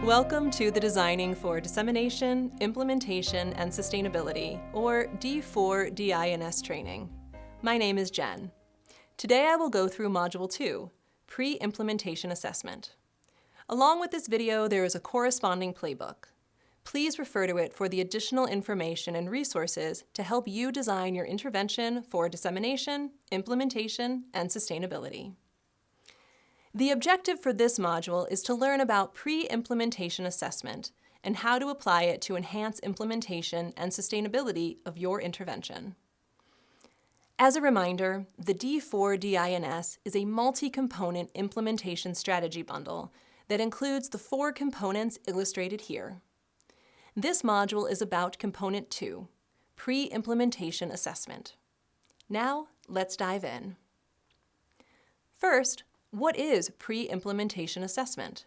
Welcome to the Designing for Dissemination, Implementation, and Sustainability, or D4DI&S training. My name is Jen. Today I will go through Module 2, Pre-Implementation Assessment. Along with this video, there is a corresponding playbook. Please refer to it for the additional information and resources to help you design your intervention for dissemination, implementation, and sustainability. The objective for this module is to learn about pre-implementation assessment and how to apply it to enhance implementation and sustainability of your intervention. As a reminder, the D4DI&S is a multi-component implementation strategy bundle that includes the 4 components illustrated here. This module is about Component 2, Pre-Implementation Assessment. Now, let's dive in. First, what is pre-implementation assessment?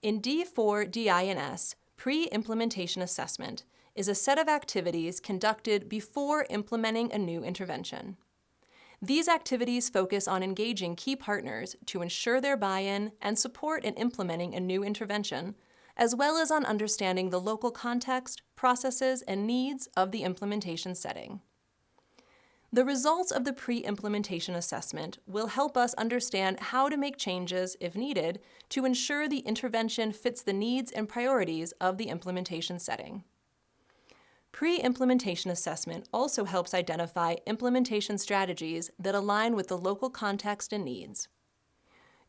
In D4DI&S, pre-implementation assessment is a set of activities conducted before implementing a new intervention. These activities focus on engaging key partners to ensure their buy-in and support in implementing a new intervention, as well as on understanding the local context, processes, and needs of the implementation setting. The results of the pre-implementation assessment will help us understand how to make changes, if needed, to ensure the intervention fits the needs and priorities of the implementation setting. Pre-implementation assessment also helps identify implementation strategies that align with the local context and needs.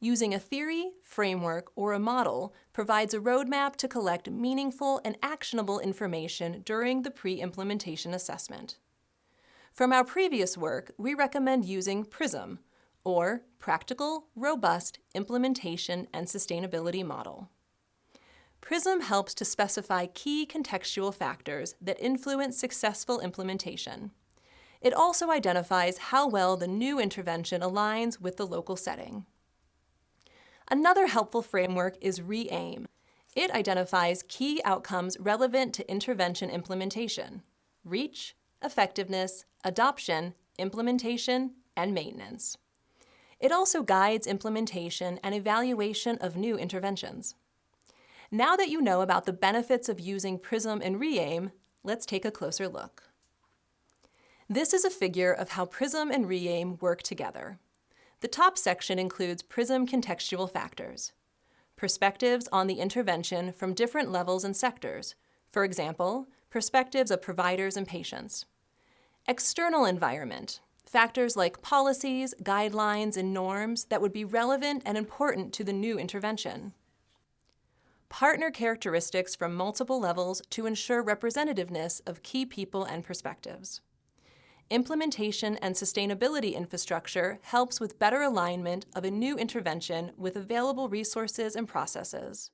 Using a theory, framework, or a model provides a roadmap to collect meaningful and actionable information during the pre-implementation assessment. From our previous work, we recommend using PRISM, or Practical, Robust Implementation and Sustainability Model. PRISM helps to specify key contextual factors that influence successful implementation. It also identifies how well the new intervention aligns with the local setting. Another helpful framework is RE-AIM. It identifies key outcomes relevant to intervention implementation: reach, effectiveness, adoption, implementation, and maintenance. It also guides implementation and evaluation of new interventions. Now that you know about the benefits of using PRISM and RE-AIM, let's take a closer look. This is a figure of how PRISM and RE-AIM work together. The top section includes PRISM contextual factors, perspectives on the intervention from different levels and sectors, for example, perspectives of providers and patients. External environment, factors like policies, guidelines, and norms that would be relevant and important to the new intervention. Partner characteristics from multiple levels to ensure representativeness of key people and perspectives. Implementation and sustainability infrastructure helps with better alignment of a new intervention with available resources and processes.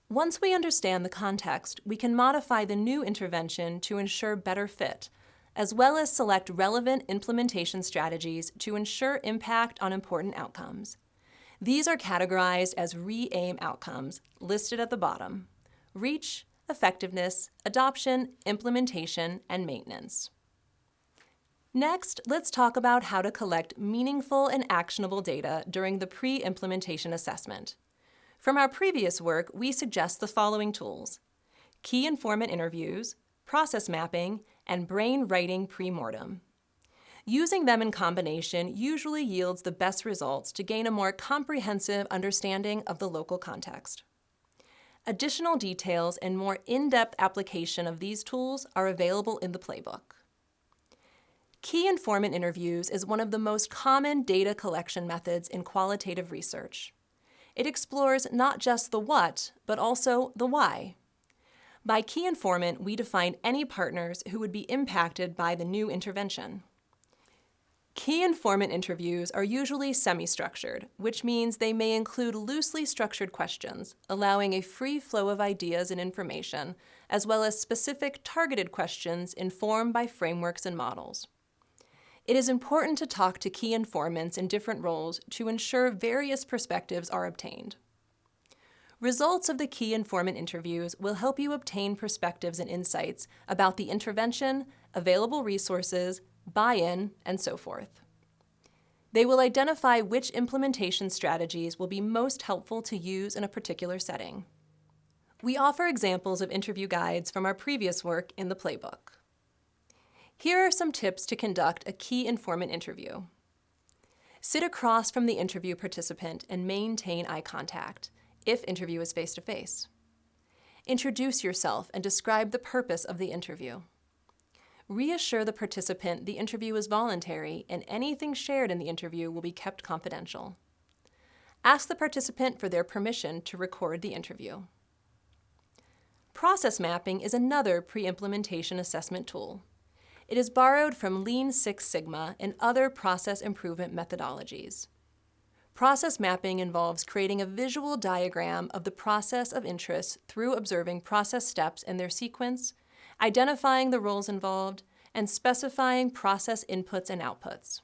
Once we understand the context, we can modify the new intervention to ensure better fit, as well as select relevant implementation strategies to ensure impact on important outcomes. These are categorized as RE-AIM outcomes, listed at the bottom: reach, effectiveness, adoption, implementation, and maintenance. Next, let's talk about how to collect meaningful and actionable data during the pre-implementation assessment. From our previous work, we suggest the following tools: key informant interviews, process mapping, and brain writing pre-mortem. Using them in combination usually yields the best results to gain a more comprehensive understanding of the local context. Additional details and more in-depth application of these tools are available in the playbook. Key informant interviews is one of the most common data collection methods in qualitative research. It explores not just the what, but also the why. By key informant, we define any partners who would be impacted by the new intervention. Key informant interviews are usually semi-structured, which means they may include loosely structured questions, allowing a free flow of ideas and information, as well as specific targeted questions informed by frameworks and models. It is important to talk to key informants in different roles to ensure various perspectives are obtained. Results of the key informant interviews will help you obtain perspectives and insights about the intervention, available resources, buy-in, and so forth. They will identify which implementation strategies will be most helpful to use in a particular setting. We offer examples of interview guides from our previous work in the playbook. Here are some tips to conduct a key informant interview. Sit across from the interview participant and maintain eye contact, if interview is face-to-face. Introduce yourself and describe the purpose of the interview. Reassure the participant the interview is voluntary and anything shared in the interview will be kept confidential. Ask the participant for their permission to record the interview. Process mapping is another pre-implementation assessment tool. It is borrowed from Lean Six Sigma and other process improvement methodologies. Process mapping involves creating a visual diagram of the process of interest through observing process steps in their sequence, identifying the roles involved, and specifying process inputs and outputs.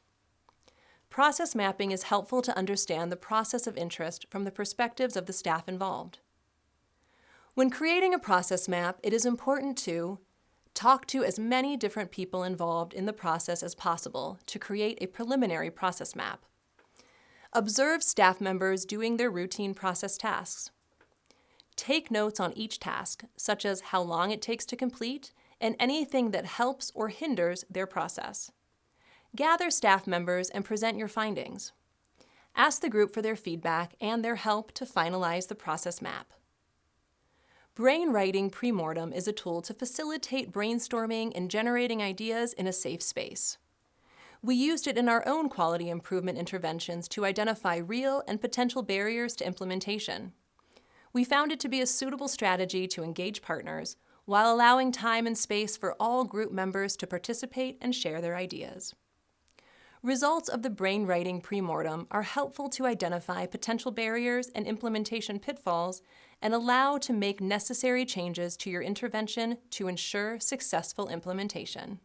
Process mapping is helpful to understand the process of interest from the perspectives of the staff involved. When creating a process map, it is important to talk to as many different people involved in the process as possible to create a preliminary process map. Observe staff members doing their routine process tasks. Take notes on each task, such as how long it takes to complete and anything that helps or hinders their process. Gather staff members and present your findings. Ask the group for their feedback and their help to finalize the process map. Brainwriting Premortem is a tool to facilitate brainstorming and generating ideas in a safe space. We used it in our own quality improvement interventions to identify real and potential barriers to implementation. We found it to be a suitable strategy to engage partners while allowing time and space for all group members to participate and share their ideas. Results of the Brainwriting Premortem are helpful to identify potential barriers and implementation pitfalls and allow to make necessary changes to your intervention to ensure successful implementation.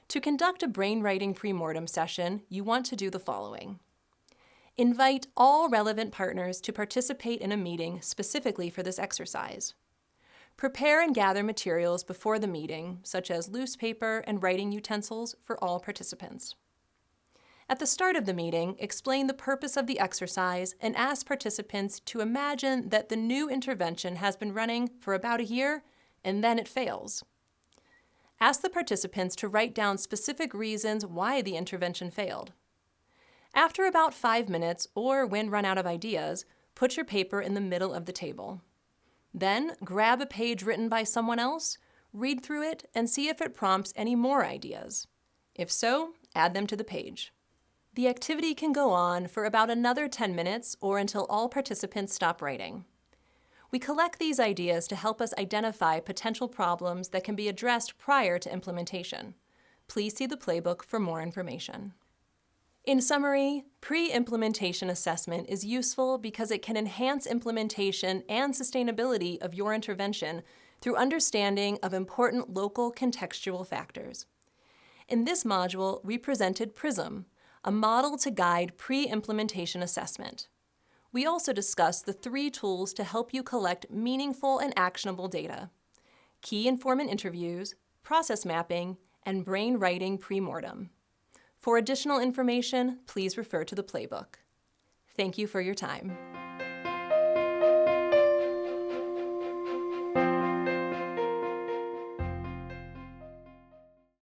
To conduct a Brainwriting Premortem session, you want to do the following. Invite all relevant partners to participate in a meeting specifically for this exercise. Prepare and gather materials before the meeting, such as loose paper and writing utensils for all participants. At the start of the meeting, explain the purpose of the exercise and ask participants to imagine that the new intervention has been running for about a year and then it fails. Ask the participants to write down specific reasons why the intervention failed. After about 5 minutes, or when run out of ideas, put your paper in the middle of the table. Then, grab a page written by someone else, read through it, and see if it prompts any more ideas. If so, add them to the page. The activity can go on for about another 10 minutes or until all participants stop writing. We collect these ideas to help us identify potential problems that can be addressed prior to implementation. Please see the playbook for more information. In summary, pre-implementation assessment is useful because it can enhance implementation and sustainability of your intervention through understanding of important local contextual factors. In this module, we presented PRISM, a model to guide pre-implementation assessment. We also discussed the 3 tools to help you collect meaningful and actionable data: key informant interviews, process mapping, and Brainwriting Premortem. For additional information, please refer to the playbook. Thank you for your time.